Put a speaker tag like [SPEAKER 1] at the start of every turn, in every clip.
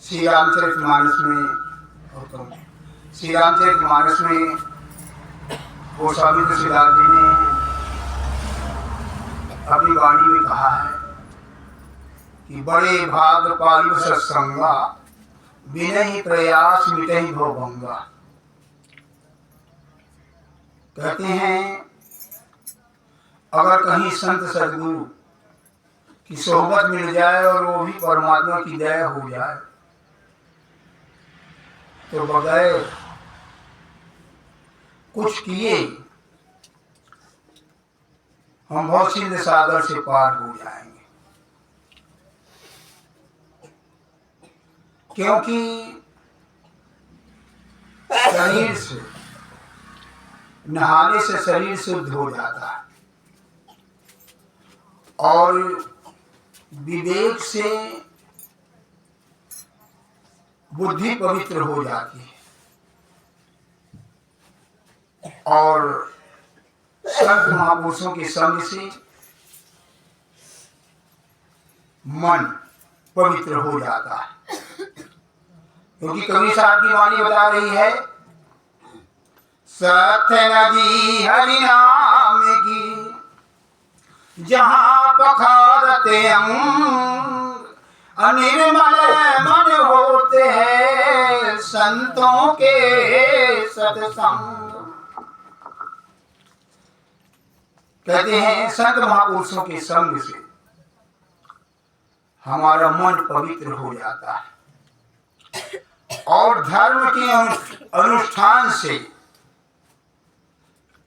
[SPEAKER 1] श्री रामचरितमानस में श्री रामचरितमानस में गोस्वामी तुलसीदास जी ने अपनी वाणी में कहा है कि बड़े भाग पायु सत्संगा बिनहि प्रयास मिटहि भवभंगा। कहते हैं अगर कहीं संत सदगुरु की सोहबत मिल जाए और वो भी परमात्मा की दया हो जाए तो बगैर कुछ किए हम बहुत सिंध सागर से पार हो जाएंगे। क्योंकि शरीर से नहाने से शरीर शुद्ध हो जाता है और विवेक से बुद्धि पवित्र हो जाती है और संत महापुरुषों के संग से मन पवित्र हो जाता है। क्योंकि कवि साहब की वाणी बता रही है सत्य नदी हरि नाम की जहाँ पखारते अंग अनिर्मल मन होते हैं संतों के सत्संग। कहते हैं संत महापुरुषों के संग से हमारा मन पवित्र हो जाता है और धर्म के अनुष्ठान से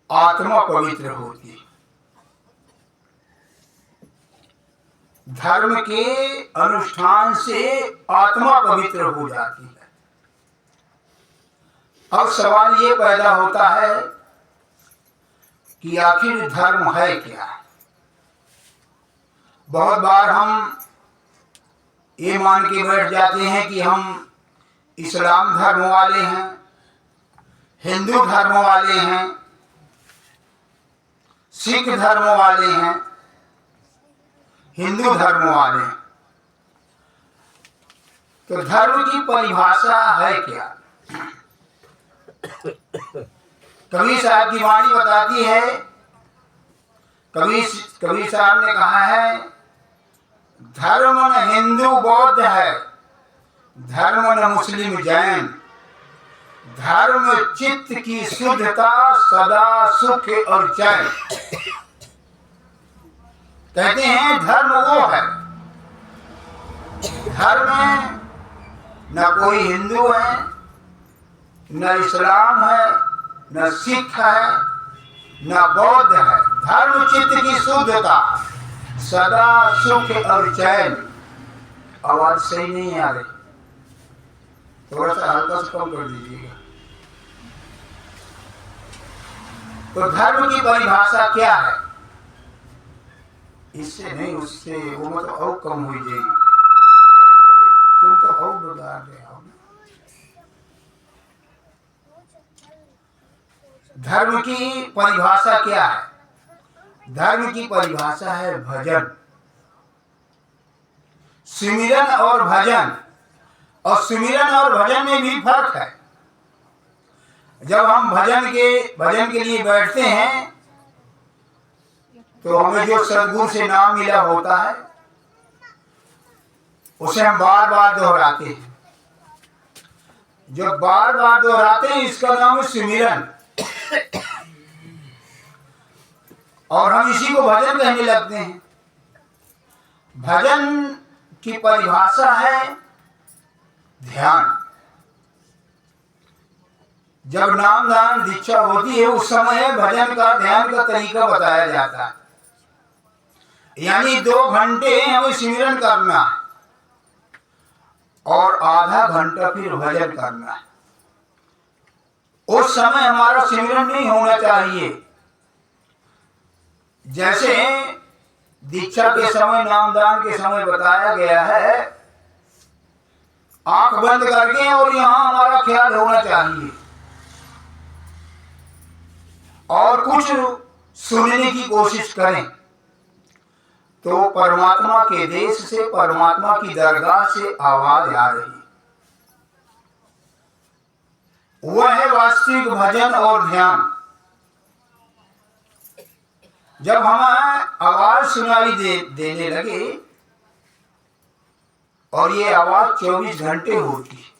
[SPEAKER 1] आत्मा पवित्र होती है। धर्म के अनुष्ठान से आत्मा पवित्र हो जाती है। अब सवाल ये पैदा होता है कि आखिर धर्म है क्या। बहुत बार हम ये मान के बैठ जाते हैं कि हम इस्लाम धर्म वाले हैं, हिंदू धर्म वाले हैं, सिख धर्म वाले हैं, हिंदू धर्म वाले हैं। तो धर्म की परिभाषा है क्या। कबीर साहब की वाणी बताती है, कबीर साहब ने कहा है धर्म न हिंदू बौद्ध है, धर्म न मुस्लिम जैन, धर्म चित्त की शुद्धता सदा सुख और चैन। कहते हैं धर्म वो है, धर्म न कोई हिंदू है, न इस्लाम है, न सिख है, न बौद्ध है। धर्म चित्त की शुद्धता सदा सुख और चैन। आवाज सही नहीं आ रही, थोड़ा सा हल्का से कम कर दीजिएगा। तो धर्म की परिभाषा क्या है। इससे नहीं उससे वो मतलब और कम हो जाएगी। तुम तो और बता रहे हो। धर्म की परिभाषा क्या है। धर्म की परिभाषा है भजन, सुमिरन और भजन। और सुमिरन और भजन में भी फर्क है। जब हम भजन के लिए बैठते हैं तो हमें जो सद्गुरु से नाम मिला होता है उसे हम बार बार दोहराते हैं। जो बार बार दोहराते हैं इसका नाम है सुमिरन। और हम इसी को भजन कहने लगते हैं। भजन की परिभाषा है ध्यान। जब नाम दान दीक्षा होती है उस समय भजन का ध्यान का तरीका बताया जाता है। यानी 2 घंटे हमें सिमरन करना है और आधा घंटा फिर भजन करना है। उस समय हमारा सिमरन नहीं होना चाहिए। जैसे दीक्षा के समय नामदान के समय बताया गया है, आंख बंद करके और यहां हमारा ख्याल होना चाहिए और कुछ सुनने की कोशिश करें। तो परमात्मा के देश से, परमात्मा की दरगाह से आवाज आ रही। वह है वास्तविक भजन और ध्यान। जब हमें आवाज सुनाई देने लगे, और ये आवाज 24 घंटे होती है,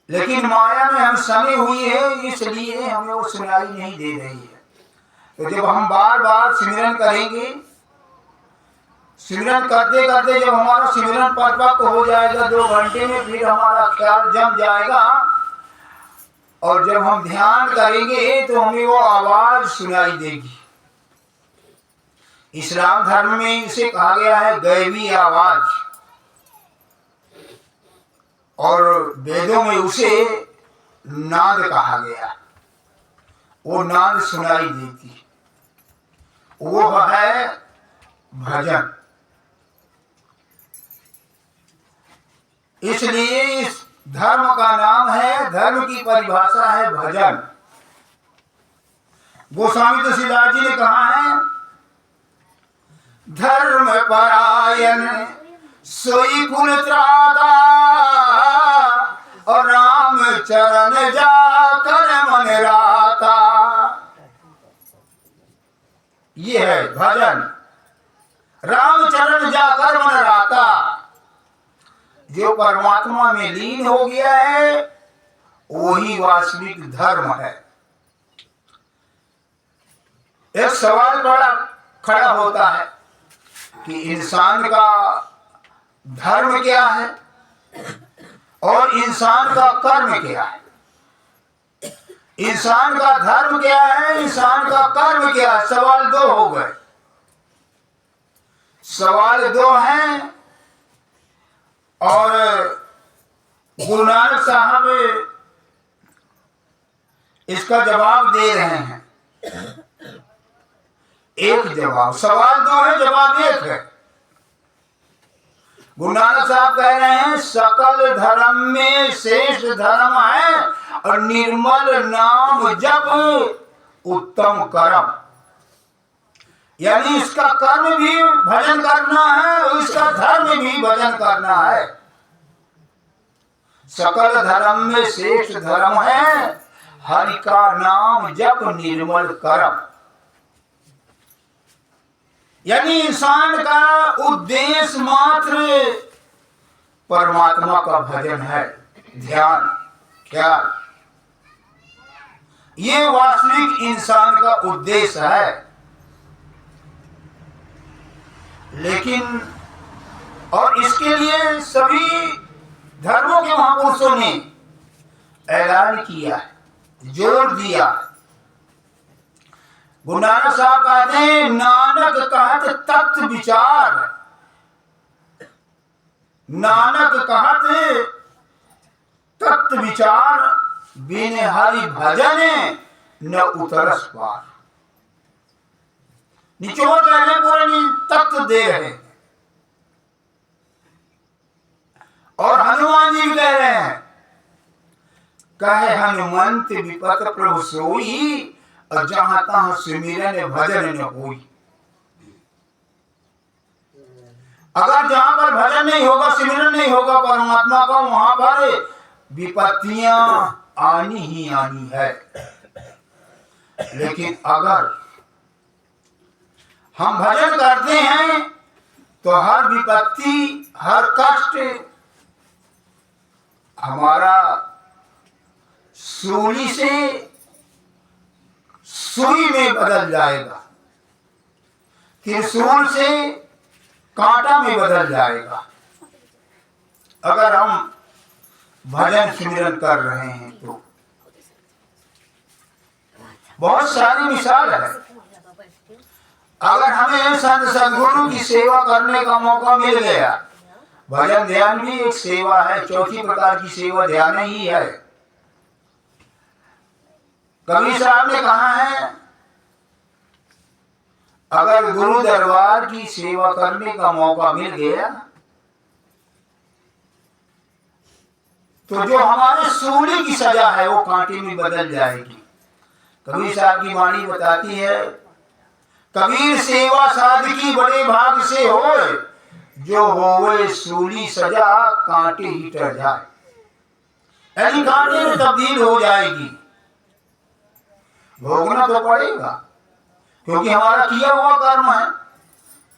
[SPEAKER 1] लेकिन माया में हम समे हुई है, इसलिए हमें वो सुनाई नहीं दे रही है। तो जब हम बार बार सिमरन करेंगे, सिमरन करते करते जब हमारा सिमरन परिपक्व हो जाएगा 2 घंटे में, फिर हमारा ख्याल जम जाएगा, और जब हम ध्यान करेंगे तो हमें वो आवाज सुनाई देगी। इस्लाम धर्म में इसे कहा गया है गैबी आवाज, और वेदों में उसे नाद कहा गया। वो नाद सुनाई देती, वो है भजन। इसलिए इस धर्म का नाम है, धर्म की परिभाषा है भजन। गोस्वामी तुलसीदास जी ने कहा है, धर्म परायण सोई कुल त्राता, और राम चरण जाकर मन राता। ये है भजन, राम चरण जाकर मन राता। जो परमात्मा में लीन हो गया है, वही वास्तविक धर्म है। एक सवाल बड़ा खड़ा होता है कि इंसान का धर्म क्या है और इंसान का कर्म क्या है। इंसान का धर्म क्या है, इंसान का कर्म क्या है। सवाल 2 हो गए। सवाल 2 हैं, और गुरु नानक साहब इसका जवाब दे रहे हैं। एक जवाब, सवाल 2 है, जवाब 1 है। गुरु नानक साहब कह रहे हैं, सकल धर्म में श्रेष्ठ धर्म है और निर्मल नाम जप उत्तम कर्म। यानी इसका कर्म भी भजन करना है और इसका धर्म भी भजन करना है। सकल धर्म में श्रेष्ठ धर्म है हरि का नाम जप निर्मल कर्म। यानी इंसान का उद्देश्य मात्र परमात्मा का भजन है, ध्यान, ख्याल। ये वास्तविक इंसान का उद्देश्य है। लेकिन और इसके लिए सभी धर्मों के महापुरुषों ने ऐलान किया, जोर दिया। गुरु नानक साहब कहते हैं, नानक कहत तत्व विचार, नानक कहत तत्व विचार, बिन हरि भजन न उतरस पार। निचोड़ रहे हैं, पूरे तत्व दे रहे हैं। और हनुमान जी भी कह रहे हैं, कहे हनुमंत विपत प्रभु सोई, और जहां तहां सुमिरन भजन न होई। अगर जहां पर भजन नहीं होगा, सिमरन नहीं होगा परमात्मा का, वहां पर विपत्तियां आनी ही आनी है। लेकिन अगर हम भजन करते हैं तो हर विपत्ति, हर कष्ट हमारा सूली से सुई में बदल जाएगा, त्रिशूल से कांटा में बदल जाएगा। अगर हम भजन सिमरन कर रहे हैं तो बहुत सारी मिसाल है। अगर हमें संत सद्गुरु की सेवा करने का मौका मिल गया, भजन ध्यान भी एक सेवा है, चौथी प्रकार की सेवा ध्यान ही है। कबीर साहब ने कहा है, अगर गुरु दरबार की सेवा करने का मौका मिल गया तो जो हमारे सूली की सजा है वो कांटे में बदल जाएगी। कबीर साहब की वाणी बताती है, कबीर सेवा साधकी बड़े भाग से होए, जो होवे सूली सजा कांटे ही टर जाए। यानी कांटे में तब्दील हो जाएगी, भोगना तो पड़ेगा, क्योंकि हमारा किया हुआ कर्म है।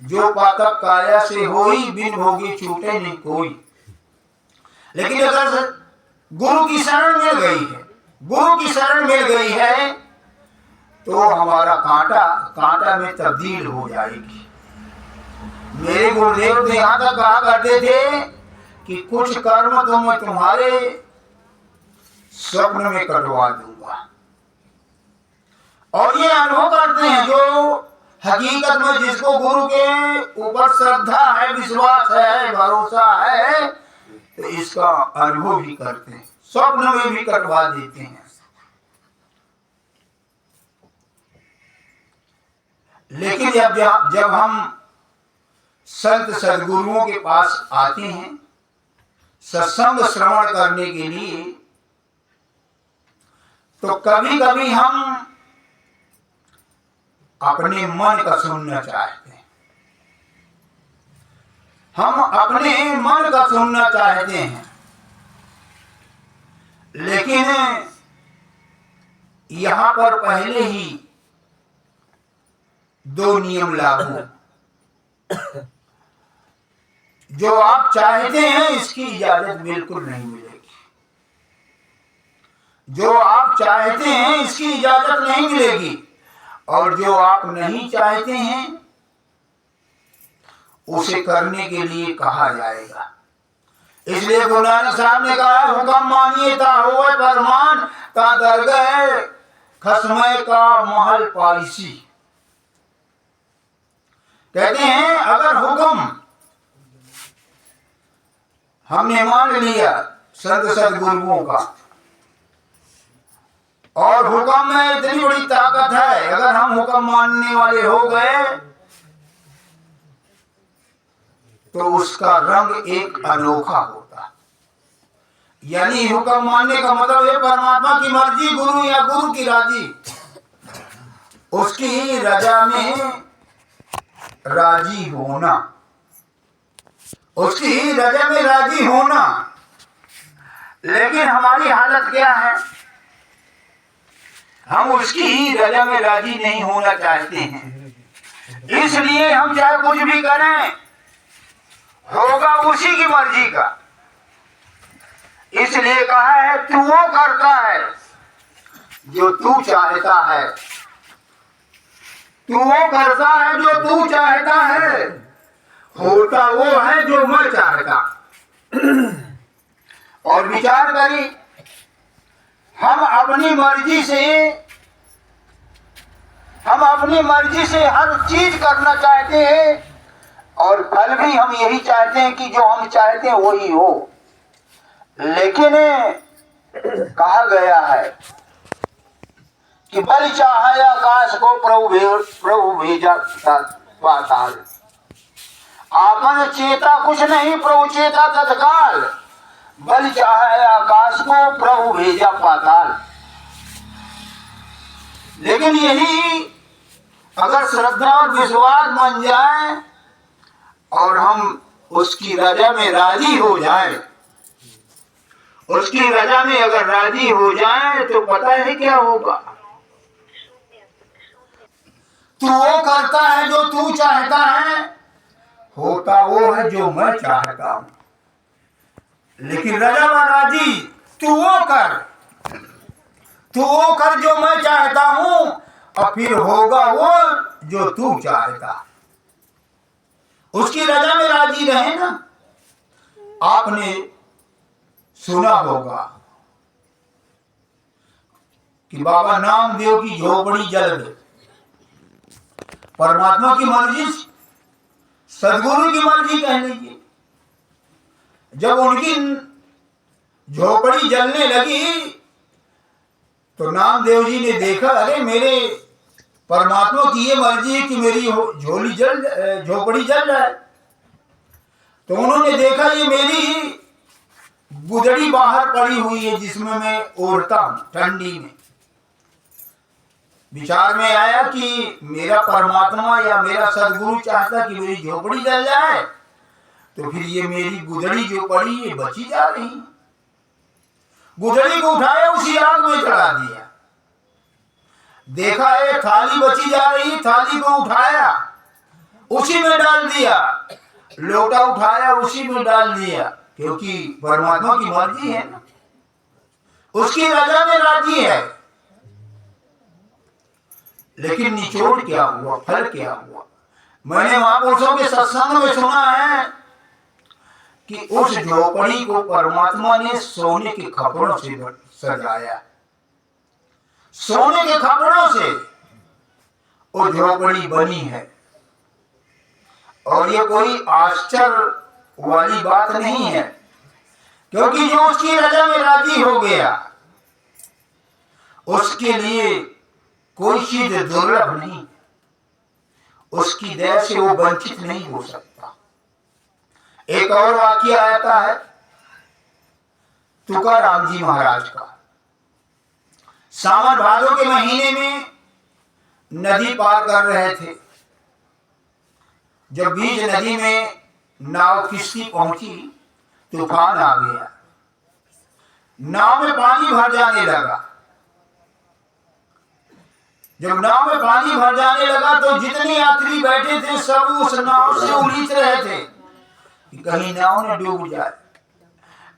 [SPEAKER 1] जो पातक काया से होई, बिन भोगे छूटे नहीं कोई। लेकिन अगर गुरु की शरण मिल गई है, गुरु की शरण मिल गई है, तो हमारा कांटा में तब्दील हो जाएगी। मेरे गुरुदेव तो यहाँ तक कहा करते थे कि कुछ कर्म तो मैं तुम्हारे स्वप्न में कटवा दूंगा। और ये अनुभव करते हैं जो हकीकत में जिसको गुरु के ऊपर श्रद्धा है, विश्वास है, भरोसा है, तो इसका अनुभव भी करते हैं, स्वप्न में भी कटवा देते हैं। लेकिन जब हम संत सद्गुरुओं के पास आते हैं सत्संग श्रवण करने के लिए, तो कभी कभी हम अपने मन का सुनना चाहते हैं, हम अपने मन का सुनना चाहते हैं। लेकिन यहां पर पहले ही दो नियम लागू। जो आप चाहते हैं इसकी इजाजत बिल्कुल नहीं मिलेगी, जो आप चाहते हैं इसकी इजाजत नहीं मिलेगी, और जो आप नहीं चाहते हैं उसे करने के लिए कहा जाएगा। इसलिए गुरु नानक साहब ने कहा, हुक्म मानिए ता होवे फरमान, ता दरगह खसमे का महल पालिसी। कहते हैं अगर हुक्म हमने मान लिया संत सद्गुरुओं का, और हुक्म में इतनी बड़ी ताकत है, अगर हम हुक्म मानने वाले हो गए तो उसका रंग एक अनोखा होता। यानी हुक्म मानने का मतलब है परमात्मा की मर्जी, गुरु या गुरु की राजी, उसकी रजा में राजी होना, उसकी रजा में राजी होना। लेकिन हमारी हालत क्या है, हम उसकी रजा में राजी नहीं होना चाहते हैं। इसलिए हम चाहे कुछ भी करें होगा उसी की मर्जी का। इसलिए कहा है तू वो करता है जो तू चाहता है, तू वो करता है जो तू चाहता है, होता वो है जो मैं चाहता। और विचार करी, हम अपनी मर्जी से हर चीज करना चाहते हैं, और फल भी हम यही चाहते हैं कि जो हम चाहते हैं वही हो। लेकिन कहा गया है कि बल चाहे आकाश को प्रभु भेजा पाताल। आपन चेता कुछ नहीं, प्रभु चेता तत्काल। बल चाहे आकाश को प्रभु भेजा पाताल। लेकिन यही अगर श्रद्धा और विश्वास बन जाए और हम उसकी रजा में राजी हो जाए, उसकी रजा में अगर राजी हो जाए तो पता है क्या होगा। तू वो करता है जो तू चाहता है, होता वो है जो मैं चाहता हूं। लेकिन रजा में राजी तू वो कर जो मैं चाहता हूं, और फिर होगा वो जो तू चाहता। उसकी रजा में राजी रहे ना। आपने सुना होगा कि बाबा नामदेव की झोपड़ी जल गई। परमात्मा की मर्जी, सदगुरु की मर्जी कह लीजिए। जब उनकी झोपड़ी जलने लगी तो नामदेव जी ने देखा, अरे मेरे परमात्मा की ये मर्जी है कि मेरी झोपड़ी जल जाए। तो उन्होंने देखा ये मेरी गुदड़ी बाहर पड़ी हुई है जिसमें मैं ओढ़ता हूं ठंडी में। विचार में आया कि मेरा परमात्मा या मेरा सदगुरु चाहता कि मेरी झोपड़ी जल जाए, तो फिर ये मेरी गुदड़ी जो पड़ी ये बची जा रही। गुदड़ी को उठाया, उसी आग में चढ़ा दिया। देखा है थाली बची जा रही, थाली को उठाया, उसी में डाल दिया। लोटा उठाया, उसी में डाल दिया, क्योंकि परमात्मा की मर्जी है ना, उसकी रजा में राजी है। लेकिन निचोड़ क्या हुआ, फल क्या हुआ? मैंने महापुरुषों के सत्संग में सुना है कि उस झोपड़ी को परमात्मा ने सोने के कपड़ों से सजाया। सोने के कपड़ों से वो झोपड़ी बनी है। और ये कोई आश्चर्य वाली बात नहीं है, क्योंकि जो उसकी रजा में राजी हो गया उसके लिए कोई चीज दुर्लभ नहीं, उसकी दया से वो वंचित नहीं हो सकता। एक और वाक्य आता है तुकाराम जी महाराज का। सावन भादों के महीने में नदी पार कर रहे थे। जब बीच नदी में नाव किश्ती पहुंची, तूफान आ गया, नाव में पानी भर जाने लगा। जब नाव में पानी भर जाने लगा तो जितने यात्री बैठे थे सब उस नाव से उलीच रहे थे कि कहीं नाव न डूब जाए।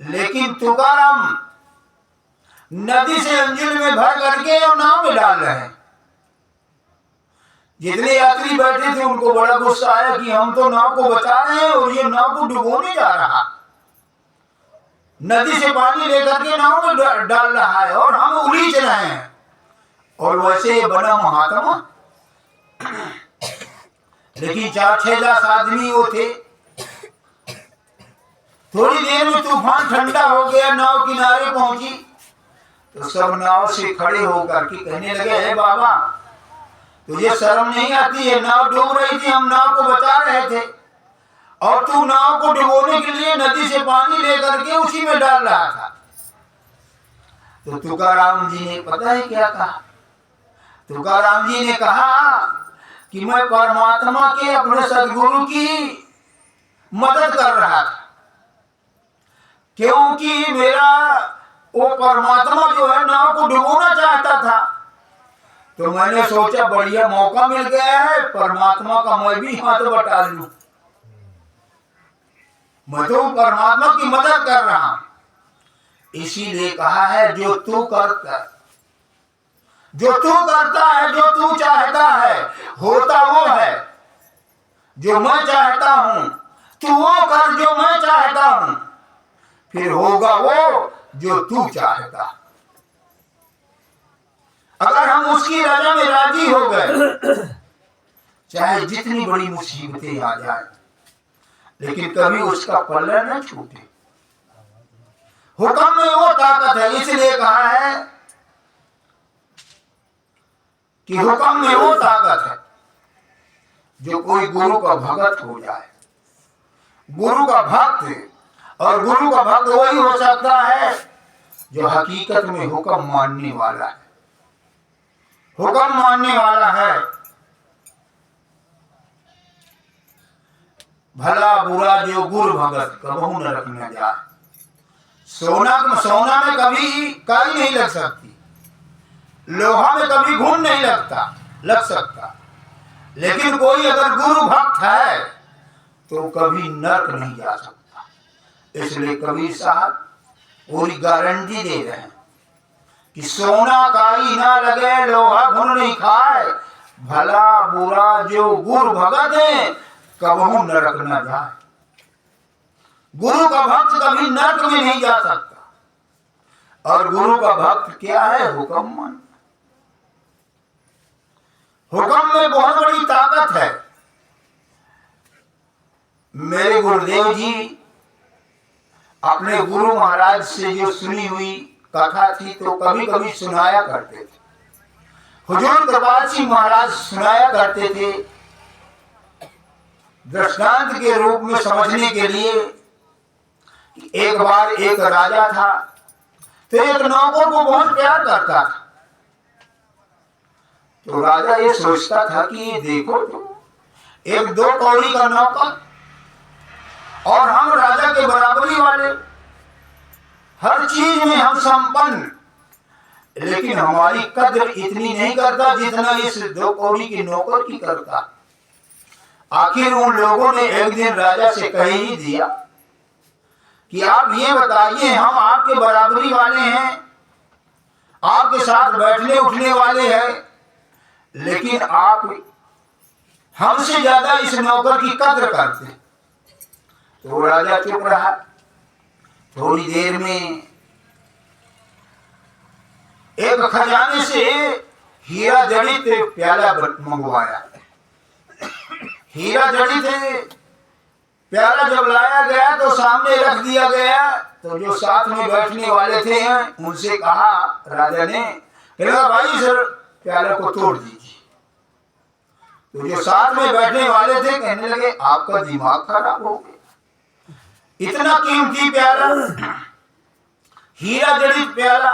[SPEAKER 1] लेकिन तुकाराम नदी से अंजिल में भर करके और नाव में डाल रहे हैं। जितने यात्री बैठे थे उनको बड़ा गुस्सा आया कि हम तो नाव को बचा रहे हैं और ये नाव को डुबोने जा रहा। नदी से पानी लेकर के नाव में डाल रहा है और हम उलीच रहे हैं। और वैसे बना महात्मा। लेकिन 4-6 आदमी वो थे। थोड़ी देर में तूफान ठंडा हो गया, नाव किनारे पहुंची तो सब नाव से खड़े होकर के कहने लगे, हे बाबा तुझे शर्म नहीं आती है? नाव डूब रही थी, हम नाव को बचा रहे थे और तू नाव को डुबोने के लिए नदी से पानी लेकर के उसी में डाल रहा था। तो तुकाराम जी ने पता है क्या कहा? तुकाराम जी ने कहा कि मैं परमात्मा के अपने सदगुरु की मदद कर रहा था, क्योंकि मेरा वो परमात्मा जो है नाव को डुबोना चाहता था। तो मैंने सोचा बढ़िया मौका मिल गया है, परमात्मा का मैं भी हाथ बटा लूं। मैं तो परमात्मा की मदद कर रहा हूं। इसीलिए कहा है जो तू करता है, जो तू करता है, जो तू चाहता है, होता वो है। जो मैं चाहता हूं तू वो कर जो मैं चाहता हूं, फिर होगा वो जो तू चाहता। अगर हम उसकी रजा में राजी हो गए, चाहे जितनी बड़ी मुसीबतें आ जाए, लेकिन कभी उसका पल्ला न छूटे। हुक्म में वो ताकत है। इसलिए कहा है कि हुक्म में वो ताकत है जो कोई गुरु का भक्त हो जाए। गुरु का भक्त, और गुरु का भक्त वही हो सकता है जो हकीकत में हुक्म मानने वाला है। हुक्म मानने वाला है। भला बुरा जो गुरु भगत कबहू न रखना जाए। सोना में कभी काई नहीं लग सकती, लोहा में कभी घुन नहीं लग सकता, लेकिन कोई अगर गुरु भक्त है तो कभी नरक नहीं जा सकता। इसलिए कबीर साहब पूरी गारंटी दे रहे हैं कि सोना काई ना लगे, लोहा घुन नहीं खाए, भला बुरा जो गुरु भगत है कबहू नरक न जाए। गुरु का भक्त कभी नरक में नहीं जा सकता। और गुरु का भक्त क्या है? हुक्म मान। हुक्म में बहुत बड़ी ताकत है। मेरे गुरुदेव जी अपने गुरु महाराज से जो सुनी हुई कथा थी तो कभी कभी सुनाया करते थे। हुजूर कृपाल सिंह महाराज सुनाया करते थे दृष्टांत के रूप में समझने के लिए। एक बार एक राजा था तो एक नौकर को बहुत प्यार करता था। तो राजा ये सोचता था कि ये देखो तो एक 2 कौड़ी का नौकर और हम राजा के बराबरी वाले, हर चीज में हम संपन्न, लेकिन हमारी कद्र इतनी नहीं करता जितना इस 2 कौड़ी के नौकर की करता। आखिर उन लोगों ने एक दिन राजा से कह ही दिया कि आप ये बताइए, हम आपके बराबरी वाले हैं, आपके साथ बैठने उठने वाले हैं, लेकिन आप हमसे ज्यादा इस नौकर की कद्र करते। तो राजा चुप रहा। थोड़ी देर में एक खजाने से हीरा जड़ित प्याला मंगवाया। हीरा जड़ित प्याला जब लाया गया तो सामने रख दिया गया। तो जो साथ में बैठने वाले थे उनसे कहा राजा ने, भाई सर प्याले को तोड़ दीजिए। तो जो साथ में बैठने वाले थे कहने लगे, आपका दिमाग खराब हो गया, इतना कीमती प्याला, हीरा जड़ित प्याला,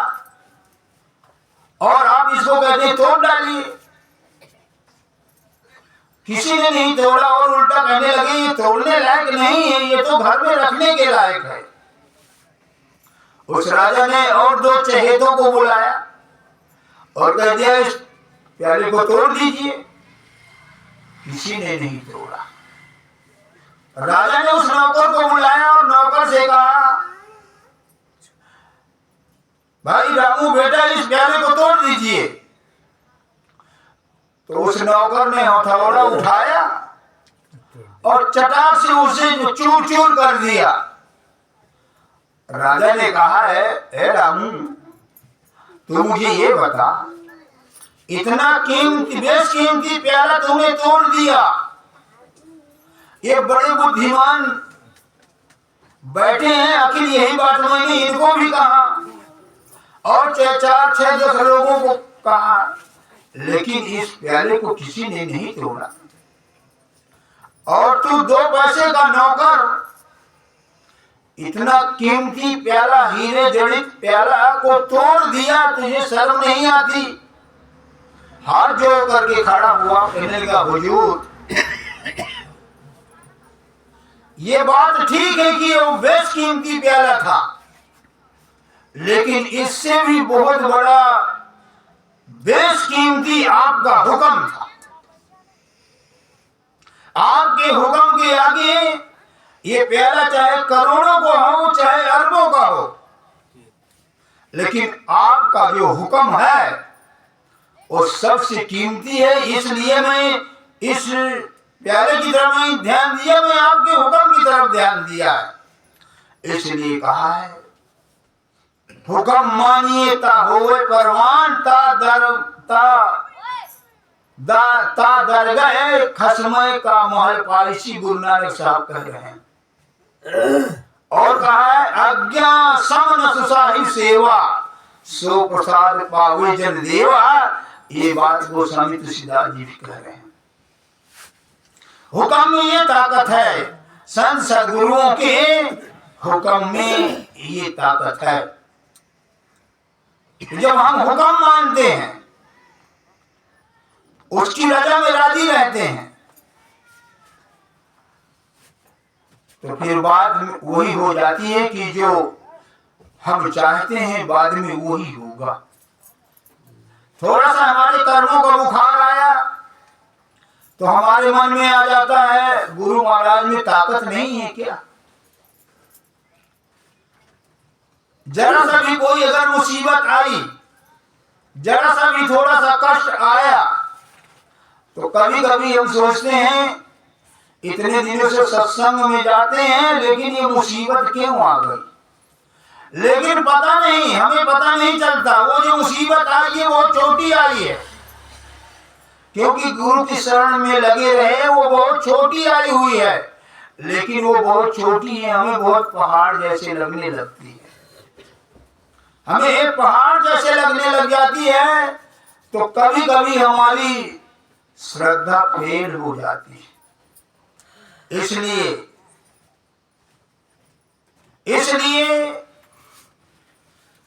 [SPEAKER 1] और आप इसको कहते हैं तोड़ डालिए। किसी ने नहीं तोड़ा और उल्टा कहने लगे ये तोड़ने लायक नहीं है, ये तो घर में रखने के लायक है। उस राजा ने और 2 चहेतों को बुलाया और कह दिया इस प्याले को तोड़ दीजिए। किसी ने नहीं तोड़ा। राजा ने उस नौकर को बुलाया और नौकर से कहा, भाई रामू बेटा इस प्याले को तोड़ दीजिए। तो उस नौकर ने हथौड़ा उठाया और चटाक से उसे चूर चूर कर दिया। राजा ने कहा है, ए रामू तू मुझे ये बता, इतना कीमती बेशकीमती प्याला तूने तोड़ दिया, ये बड़े बुद्धिमान बैठे हैं, आखिर यही बात मैंने इनको भी कहा और 4-6-10 लोगों को कहा, लेकिन इस प्याले को किसी ने नहीं तोड़ा। और तू 2 पैसे का नौकर इतना कीमती प्याला, हीरे जड़ित प्याला को तोड़ दिया, तुझे शर्म नहीं आती? हाथ जोड़ करके खड़ा हुआ, कहने लगा हुजूर ये बात ठीक है कि वो बेशकीमती प्याला था, लेकिन इससे भी बहुत बड़ा बेशकीमती आपका हुक्म था। आपके हुक्म के आगे ये प्याला चाहे करोड़ों को हो चाहे अरबों का हो, लेकिन आपका जो हुक्म है वो सबसे कीमती है। इसलिए मैं इस प्याले की तरफ नहीं ध्यान दिया, मैं आपके हुक्म की तरफ ध्यान दिया है। इसलिए कहा है, हुक्म मानिए ता होवे परवान, ता दरगाह खसमे का महल पालिसी, गुरु नानक साहब कह रहे हैं। और कहा है, आज्ञा समन सुसाही सेवा, सो प्रसाद पावे जन देवा। ये बात गोस्वामी तुलसीदास जी भी कह रहे हैं। हुक्म में ये ताकत है, संत सद्गुरुओं के हुक्म में ये ताकत है। जब हम हुक्म मानते हैं, उसकी रजा में राजी रहते हैं, तो फिर बाद में वही हो जाती है कि जो हम चाहते हैं बाद में वही होगा। थोड़ा सा हमारे कर्मों का बुखार आया तो हमारे मन में आ जाता है, गुरु महाराज में ताकत नहीं है क्या? जरा सा भी कोई अगर मुसीबत आई, जरा सा भी थोड़ा सा कष्ट आया, तो कभी कभी हम सोचते हैं इतने दिनों से सत्संग में जाते हैं लेकिन ये मुसीबत क्यों आ गई? लेकिन पता नहीं, हमें पता नहीं चलता वो जो मुसीबत आई है वो छोटी आई है, क्योंकि गुरु की शरण में लगे रहे। वो बहुत छोटी आई हुई है, लेकिन वो बहुत छोटी है, हमें बहुत पहाड़ जैसे लगने लगती है। हमें एक पहाड़ जैसे लगने लग जाती है तो कभी कभी हमारी श्रद्धा फेल हो जाती है। इसलिए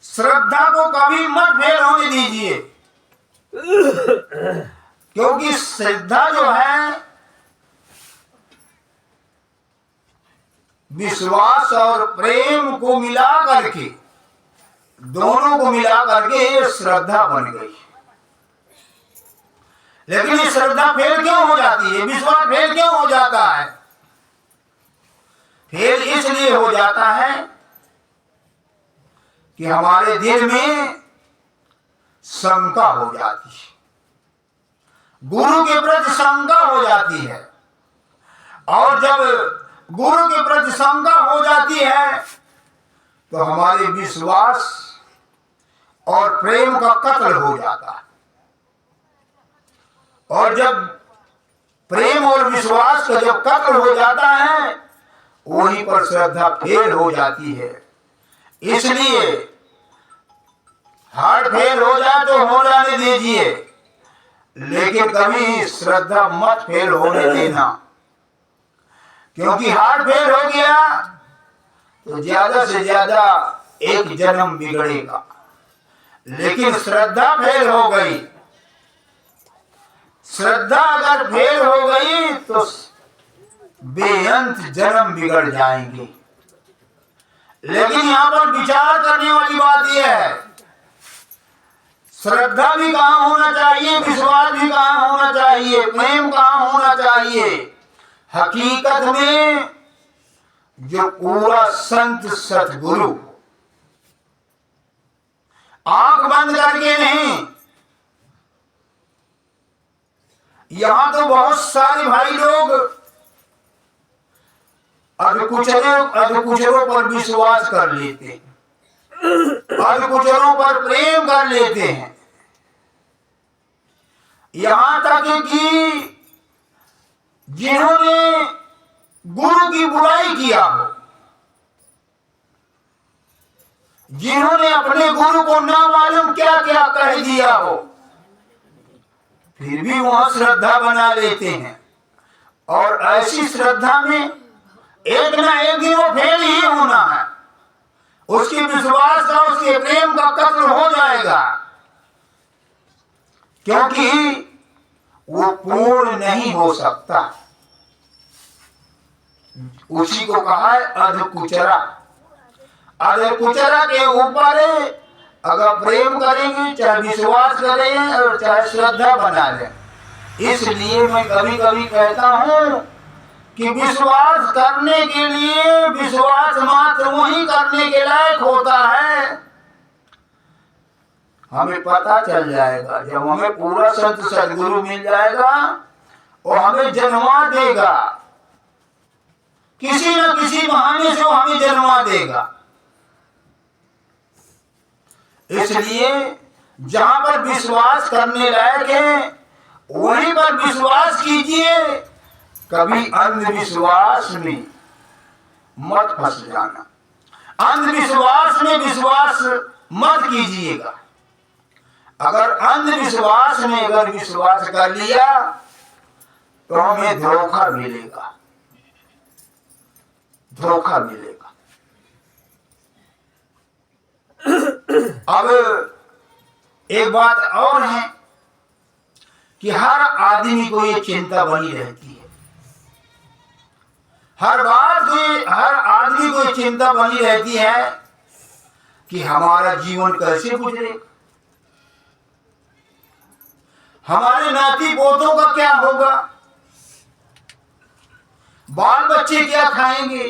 [SPEAKER 1] श्रद्धा को कभी मत फेल होने दीजिए। क्योंकि श्रद्धा जो है विश्वास और प्रेम को मिला करके, दोनों को मिला करके श्रद्धा बन गई। लेकिन ये श्रद्धा फेल क्यों हो जाती है, विश्वास फेल क्यों हो जाता है? फेल इसलिए हो जाता है कि हमारे दिल में शंका हो जाती है, गुरु के प्रति शंका हो जाती है। और जब गुरु के प्रति शंका हो जाती है तो हमारे विश्वास और प्रेम का कत्ल हो जाता है। और जब प्रेम और विश्वास का जब कत्ल हो जाता है, वहीं पर श्रद्धा फेल हो जाती है। इसलिए हार्ट फेल हो जाए तो हो जाने दीजिए, लेकिन कभी श्रद्धा मत फेल होने देना। क्योंकि हार्ट फेल हो गया तो ज्यादा से ज्यादा एक जन्म बिगड़ेगा, लेकिन श्रद्धा फेल हो गई, श्रद्धा अगर फेल हो गई तो बेअंत जन्म बिगड़ जाएंगे। लेकिन यहां पर विचार करने वाली बात यह है, श्रद्धा भी कहां होना चाहिए, विश्वास भी कहां होना चाहिए, प्रेम कहां होना चाहिए? हकीकत में जो पूरा संत सतगुरु, आंख बंद करके नहीं। यहां तो बहुत सारे भाई लोग अधकुचरों पर विश्वास कर लेते हैं, अधकुचरों पर प्रेम कर लेते हैं। यहां तक कि जिन्होंने गुरु की बुराई किया हो, जिन्होंने अपने गुरु को ना मालूम क्या क्या कह दिया हो, फिर भी वहां श्रद्धा बना लेते हैं। और ऐसी श्रद्धा में एक ना एक दिन वो फेल ही होना है, उसकी विश्वास का, उसके प्रेम का कत्ल हो जाएगा, क्योंकि वो पूर्ण नहीं हो सकता। उसी को कहा है अधकुचरा। अधकुचरा के ऊपर अगर प्रेम करेंगे, चाहे विश्वास करें और चाहे श्रद्धा बना लें। इसलिए मैं कभी कभी कहता हूं कि विश्वास करने के लिए विश्वास मात्र वही करने के लायक होता है। हमें पता चल जाएगा जब हमें पूरा संत सदगुरु मिल जाएगा, और हमें जन्मा देगा, किसी न किसी बहाने से वो हमें जन्मा देगा। इसलिए जहां पर विश्वास करने लायक है वहीं पर विश्वास कीजिए, कभी अंधविश्वास में मत फंस जाना। अंधविश्वास में विश्वास मत कीजिएगा। अगर अंधविश्वास में अगर विश्वास कर लिया तो हमें धोखा मिलेगा, धोखा मिलेगा। अब एक बात और है कि हर आदमी को ये चिंता बनी रहती है, हर आदमी को ये चिंता बनी रहती है कि हमारा जीवन कैसे गुजरेगा, हमारे नाती पोतों का क्या होगा, बाल बच्चे क्या खाएंगे।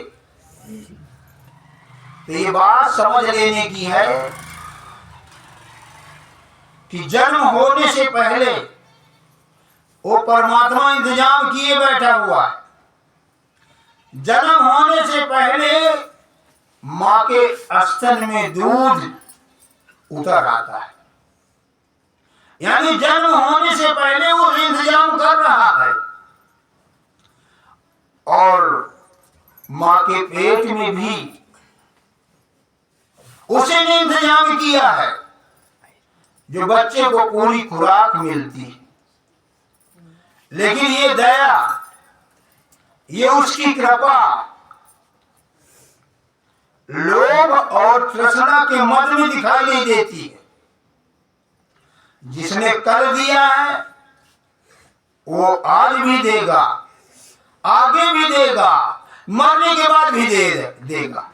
[SPEAKER 1] तो ये बात समझ लेने की है कि जन्म होने से पहले वो परमात्मा इंतजाम किए बैठा हुआ है। जन्म होने से पहले मां के स्तन में दूध उतर आता है, यानी जन्म होने से पहले वो इंतजाम कर रहा है। और मां के पेट में भी उसी ने इंतजाम किया है जो बच्चे को पूरी खुराक मिलती है। लेकिन ये दया, ये उसकी कृपा लोभ और तृष्णा के मद में दिखाई नहीं देती है। जिसने कर दिया है वो आज भी देगा, आगे भी देगा, मरने के बाद भी देगा,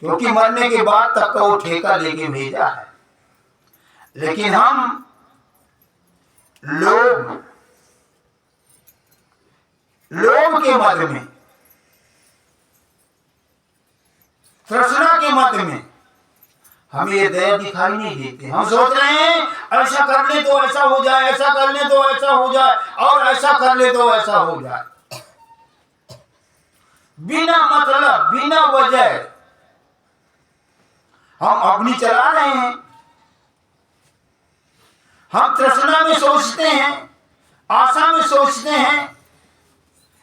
[SPEAKER 1] क्योंकि मरने के बाद तक का वो ठेका लेके भेजा है। लेकिन हम लोग के मत में, तृष्णा के मत में हमें ये दया दिखाई नहीं देती। हम सोच रहे हैं ऐसा कर ले तो ऐसा हो जाए, ऐसा कर ले तो ऐसा हो जाए, और ऐसा कर ले तो ऐसा हो जाए। बिना मतलब, बिना वजह हम अपनी चला रहे हैं। हम तृष्णा में सोचते हैं, आशा में सोचते हैं।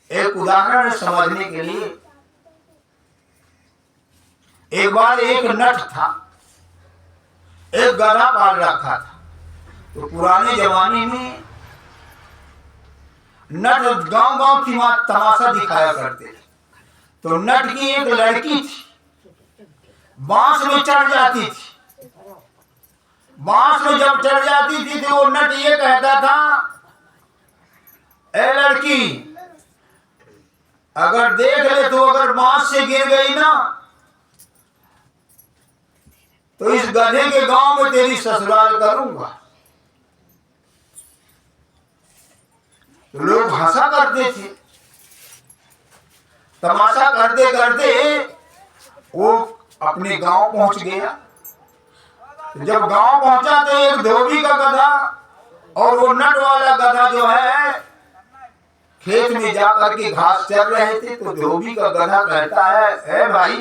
[SPEAKER 1] एक उदाहरण समझने के लिए, एक बार एक नट था, एक गधा पाल रखा था। तो पुराने जमाने में नट गांव-गांव की तमाशा दिखाया करते थे। तो नट की एक लड़की थी, बांस में चढ़ जाती थी। बांस में जब चढ़ जाती थी तो वो नट ये कहता था, ए लड़की, अगर देख ले तो अगर बांस से गिर गई ना तो इस गधे के गांव में तेरी ससुराल करूंगा। तो लोग हंसा करते थे। तमाशा करते करते वो अपने गांव पहुंच गया। जब गांव पहुंचा तो एक धोबी का गधा और वो नट वाला गधा जो है खेत में जाकर के घास चर रहे थे। तो धोबी का गधा कहता है, ए भाई,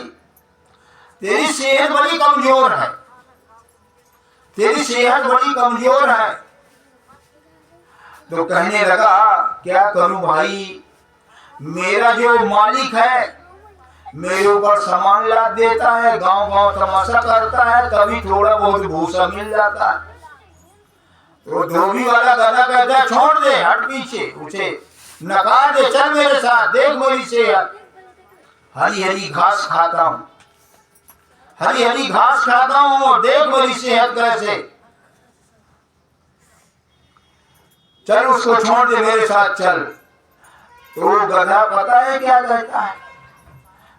[SPEAKER 1] तेरी सेहत बड़ी कमजोर है, तेरी सेहत बड़ी कमजोर है। तो कहने लगा, क्या करूं भाई, मेरा जो मालिक है मेरे ऊपर सामान लाद देता है, गांव गांव तमाशा करता है, कभी थोड़ा बहुत भूसा मिल जाता है। तो धोबी वाला गधा कहता है, छोड़ दे, हट पीछे, उसे नकार दे, चल मेरे साथ, देख मेरी सेहत, हरी हरी घास खाता हूं, हरी हरी घास खाता हूं, देख मेरी सेहत कैसे, चल उसको छोड़ दे, मेरे साथ चल। तो वो गधा पता है क्या कहता है?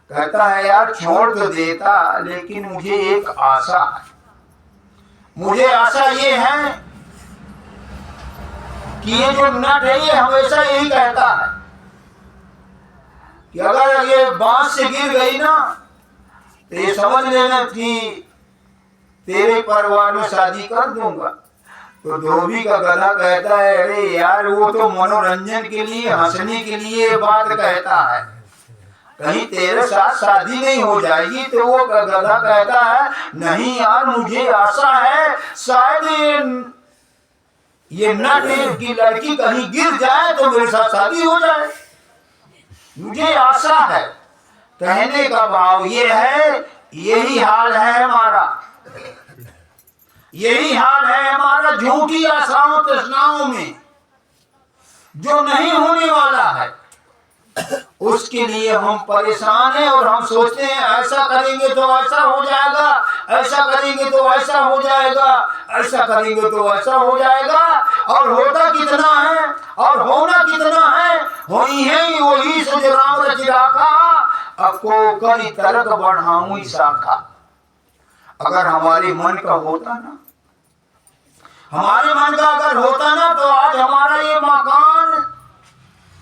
[SPEAKER 1] कहता है, यार छोड़ तो देता, लेकिन मुझे एक आशा है। मुझे आशा ये है कि ये जो नट है ये हमेशा यही कहता है कि अगर ये बांस से गिर गई ना तो ये समझ लेना कि तेरे परिवार में शादी कर दूंगा। तो धोबी का गधा कहता है, अरे यार, वो तो मनोरंजन के लिए, हंसने के लिए ये बात कहता है, कहीं तेरे साथ शादी नहीं हो जाएगी। तो वो गधा कहता है, नहीं यार, मुझे आशा है, शायद ये नट की लड़की कहीं गिर जाए तो मेरे साथ शादी हो जाए, मुझे आशा है। कहने का भाव ये है, यही हाल है हमारा, यही हाल है हमारा झूठी आशाओं तृष्णाओं में। जो नहीं होने वाला है उसके लिए हम परेशान हैं और हम सोचते हैं ऐसा करेंगे तो ऐसा हो जाएगा, ऐसा करेंगे तो ऐसा हो जाएगा, ऐसा करेंगे तो ऐसा हो जाएगा। और होता कितना है और होना कितना है, होई है वही सो राम रच राखा, अको करी तरक बढ़ाऊं शाखा। अगर हमारे मन का होता ना, हमारे मन का अगर होता ना, तो आज हमारा ये मकान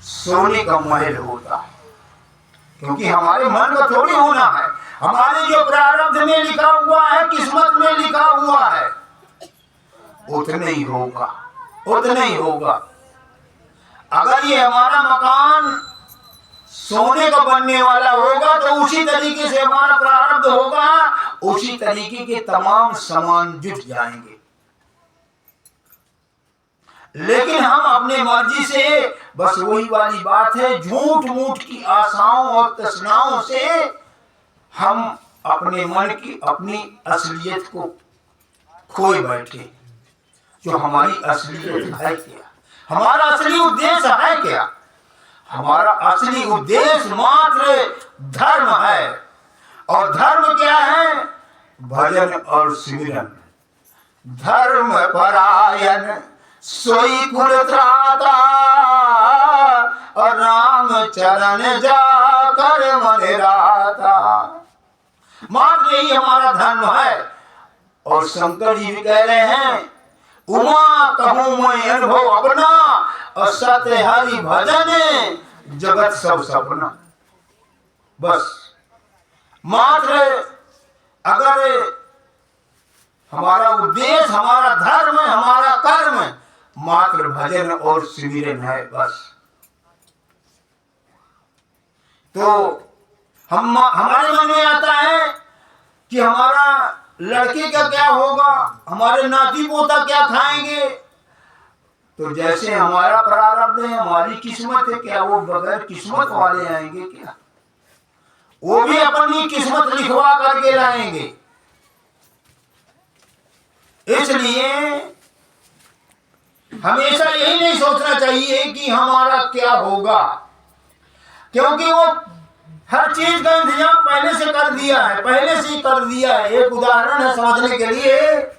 [SPEAKER 1] सोने का महल होता है। क्योंकि हमारे मन का थोड़ी होना है, हमारे जो प्रारब्ध में लिखा हुआ है, किस्मत में लिखा हुआ है, उतने ही होगा, उतने ही होगा। अगर ये हमारा मकान सोने का बनने वाला होगा तो उसी तरीके से हमारा प्रारब्ध होगा, उसी तरीके के तमाम सामान जुट जाएंगे। लेकिन हम अपने मर्जी से, बस वही वाली बात है, झूठ मूठ की आशाओं और तृष्णाओं से हम अपने मन की, अपनी असलियत को खोए बैठे। जो हमारी असलियत है क्या, हमारा असली उद्देश्य है क्या? हमारा असली उद्देश्य मात्र धर्म है। और धर्म क्या है? भजन और सिमरन। धर्म परायण सोई कुल त्राता, और राम चरण जाकर मन राता। मात्र यही हमारा धर्म है। और शंकर जी भी कह रहे हैं, उमा कहूँ मैं अनुभव अपना, और सत्य हरि भजन जगत सब सपना। बस मात्र अगर हमारा उद्देश्य, हमारा धर्म, हमारा कर्म मात्र भजन और सिमरन है, बस, तो हमारे मन में आता है कि हमारा लड़के का क्या होगा, हमारे नाती पोता क्या खाएंगे। तो जैसे हमारा प्रारब्ध है, हमारी किस्मत है, क्या वो बगैर किस्मत वाले आएंगे क्या? वो भी अपनी किस्मत लिखवा करके लाएंगे। इसलिए हमेशा यही नहीं सोचना चाहिए कि हमारा क्या होगा, क्योंकि वो हर चीज का इंतजाम पहले से कर दिया है, पहले से ही कर दिया है। एक उदाहरण है समझने के लिए।